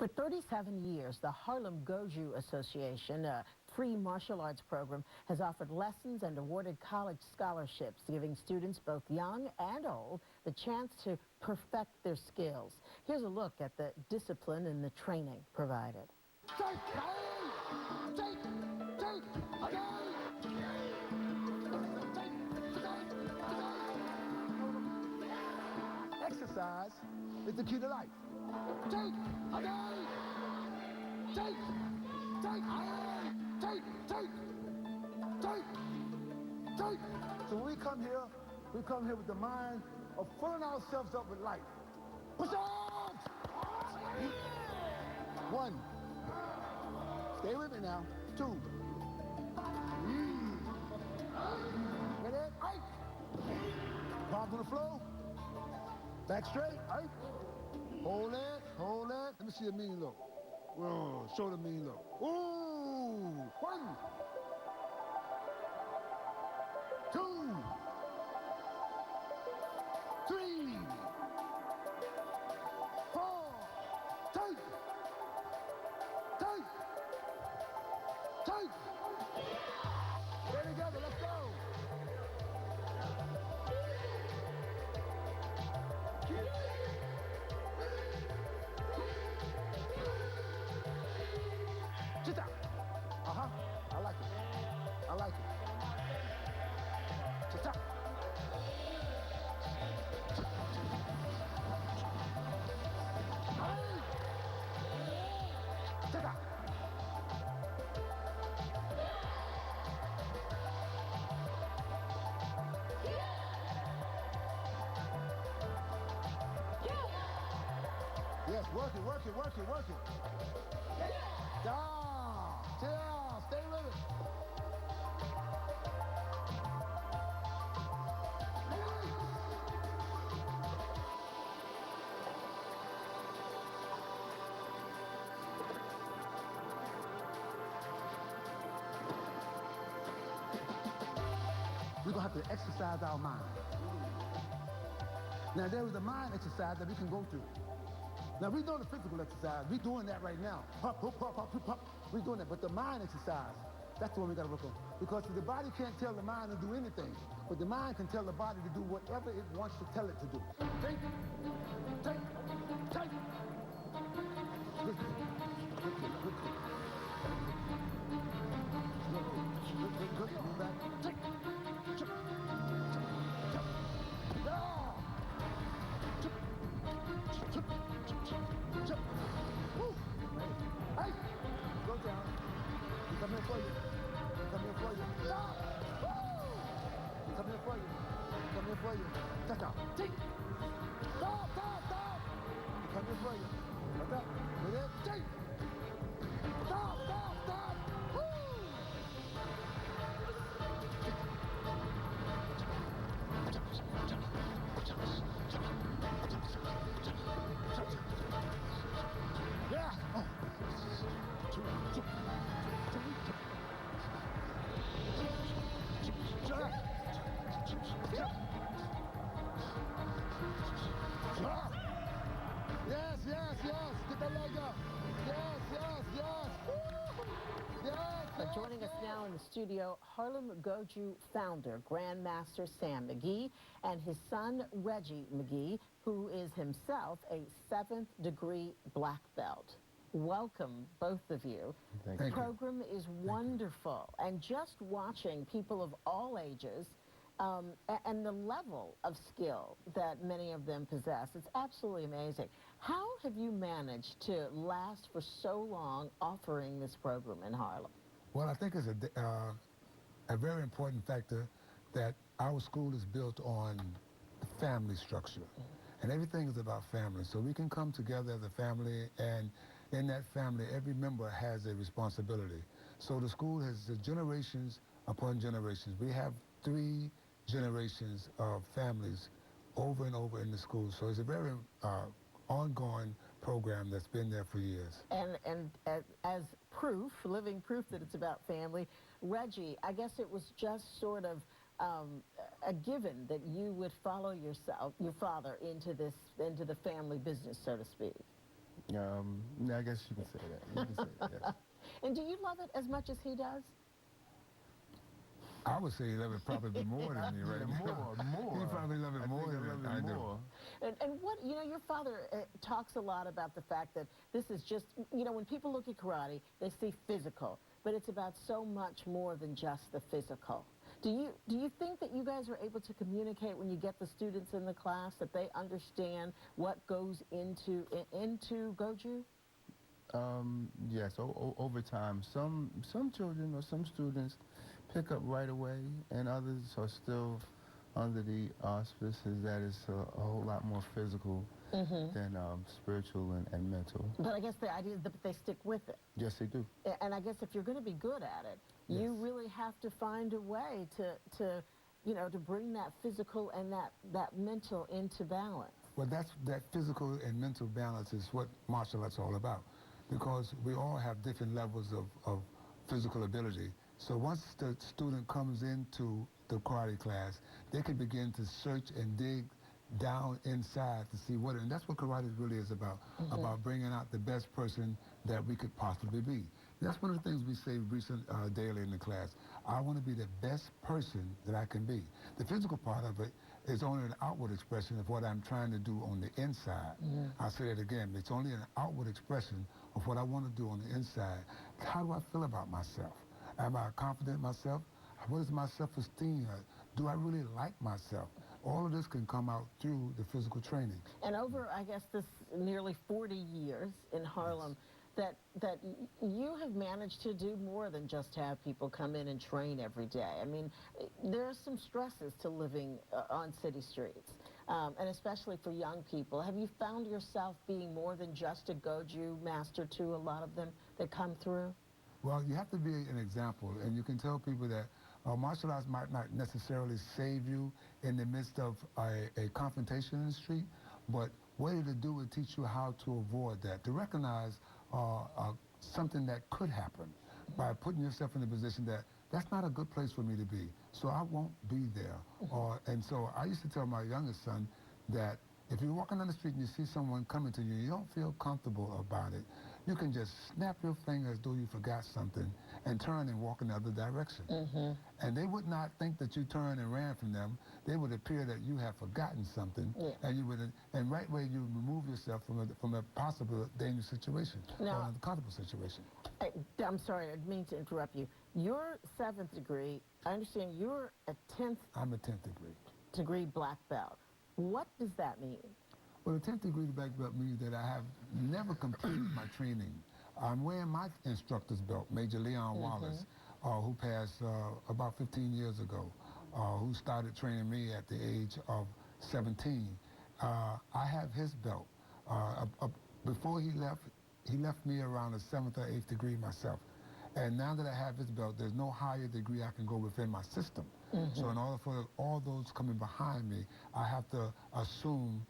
For 37 years, the Harlem Goju Association, a free martial arts program, has offered lessons and awarded college scholarships, giving students both young and old the chance to perfect their skills. Here's a look at the discipline and the training provided. Exercise is the key to life. Take. So when we come here with the mind of filling ourselves up with life. Push-ups! 1. Stay with me now. 2. Ready? Palms on the floor. Back straight. Hold it. Let me see a mean look. Whoa, show the mean look. Ooh! 1, 2, 3, 4. Take. Stay together. Let's go. Sit down. I like it. Sit down. Sit down. Yes, work it. Down, stay with it. We're going to have to exercise our mind. Now, there is a mind exercise that we can go through. Now, we're doing the physical exercise. We're doing that right now. Pop. We're doing that. But the mind exercise, that's the one we got to work on. Because the body can't tell the mind to do anything. But the mind can tell the body to do whatever it wants to tell it to do. Take. Good. Move back. Take. Hey! Go down. We come here for you. Stop! We come here for you. Touch out. Take! Stop! We come here for you. Like that. With it. Take! Stop! Woo! Yeah! Oh. Yes. Get that leg up. Yes. Joining us now in the studio, Harlem Goju founder, Grandmaster Sam McGee, and his son, Reggie McGee, who is himself a 7th degree black belt. Welcome, both of you. Thank the you. program is wonderful, and just watching people of all ages and the level of skill that many of them possess, it's absolutely amazing. How have you managed to last for so long offering this program in Harlem? Well, I think it's a very important factor that our school is built on family structure. And everything is about family. So we can come together as a family, and in that family, every member has a responsibility. So the school has generations upon generations. We have 3 generations of families over and over in the school. So it's a very ongoing program that's been there for years. And as proof, living proof that it's about family, Reggie, I guess it was just sort of a given that you would follow your father into the family business, so to speak. Yeah, I guess you can say that. You can say that, yes. And do you love it as much as he does? I would say he love it probably more than me, right? More. He probably love it I more think than I love I it do. more. And what, your father talks a lot about the fact that this is just, when people look at karate, they see physical, but it's about so much more than just the physical. Do you think that you guys are able to communicate when you get the students in the class that they understand what goes into Gōjū? Yes, over time, some children or some students pick up right away, and others are still under the auspices that it's a whole lot more physical than spiritual and mental. But I guess the idea is that they stick with it. Yes, they do. And I guess if you're going to be good at it, Yes. you really have to find a way to bring that physical and that mental into balance. Well, that physical and mental balance is what martial arts is all about, because we all have different levels of physical ability. So once the student comes into the karate class, they can begin to search and dig down inside to see and that's what karate really is about bringing out the best person that we could possibly be. That's one of the things we say daily in the class. I want to be the best person that I can be. The physical part of it is only an outward expression of what I'm trying to do on the inside. I'll say that again. It's only an outward expression of what I want to do on the inside. How do I feel about myself? Am I confident in myself? What is my self-esteem? Do I really like myself? All of this can come out through the physical training. And over, I guess, this nearly 40 years in Harlem, that you have managed to do more than just have people come in and train every day. I mean, there are some stresses to living on city streets, and especially for young people. Have you found yourself being more than just a Gōjū master to a lot of them that come through? Well, you have to be an example, and you can tell people that martial arts might not necessarily save you in the midst of a confrontation in the street, but what it'll do is teach you how to avoid that, to recognize something that could happen by putting yourself in a position that that's not a good place for me to be, so I won't be there. And so I used to tell my youngest son that if you're walking down the street and you see someone coming to you, you don't feel comfortable about it, you can just snap your finger as though you forgot something and turn and walk in the other direction. And they would not think that you turned and ran from them. They would appear that you have forgotten something, and right away you remove yourself from a possible dangerous situation or an uncomfortable situation. I'm sorry, I didn't mean to interrupt you. Your 7th degree, I understand you're a 10th I'm a 10th degree black belt. What does that mean? Well, the 10th degree black belt means that I have never completed my training. I'm wearing my instructor's belt, Major Leon Wallace, who passed about 15 years ago, who started training me at the age of 17. I have his belt. Before he left me around the 7th or 8th degree myself. And now that I have his belt, there's no higher degree I can go within my system. So in order for all those coming behind me, I have to assume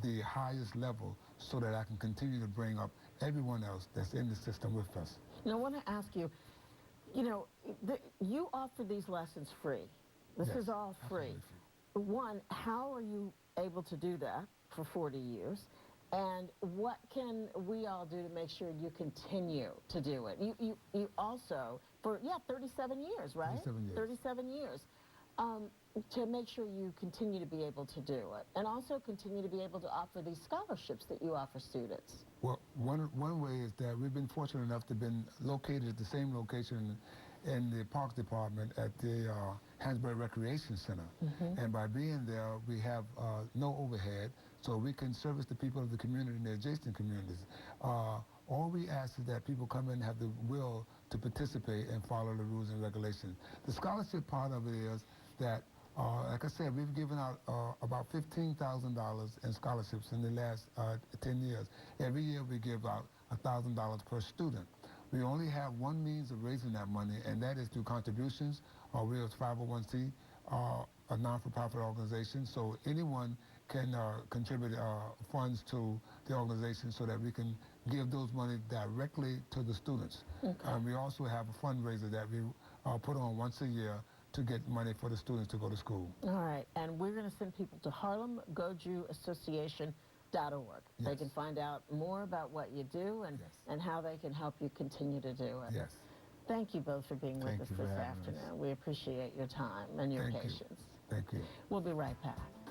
the highest level so that I can continue to bring up everyone else that's in the system with us. Now, I want to ask you, you offer these lessons free. This is all free. One, how are you able to do that for 40 years? And what can we all do to make sure you continue to do it? You also, for 37 years, right? 37 years. 37 years. To make sure you continue to be able to do it, and also continue to be able to offer these scholarships that you offer students. Well, one way is that we've been fortunate enough to have been located at the same location in the Parks Department at the Hansberry Recreation Center. And by being there, we have no overhead, so we can service the people of the community and the adjacent communities. All we ask is that people come in and have the will to participate and follow the rules and regulations. The scholarship part of it is that, like I said, we've given out about $15,000 in scholarships in the last 10 years. Every year we give out $1,000 per student. We only have one means of raising that money, and that is through contributions. We're a 501c, a non-for-profit organization, so anyone can contribute funds to the organization so that we can give those money directly to the students. We also have a fundraiser that we put on once a year to get money for the students to go to school. All right, and we're going to send people to Harlem Goju Association They Yes. can find out more about what you do and, Yes. and how they can help you continue to do it. Yes. Thank you both for being with Thank us you for this having us. afternoon. We appreciate your time and your Thank you. patience. Thank you. We'll be right back.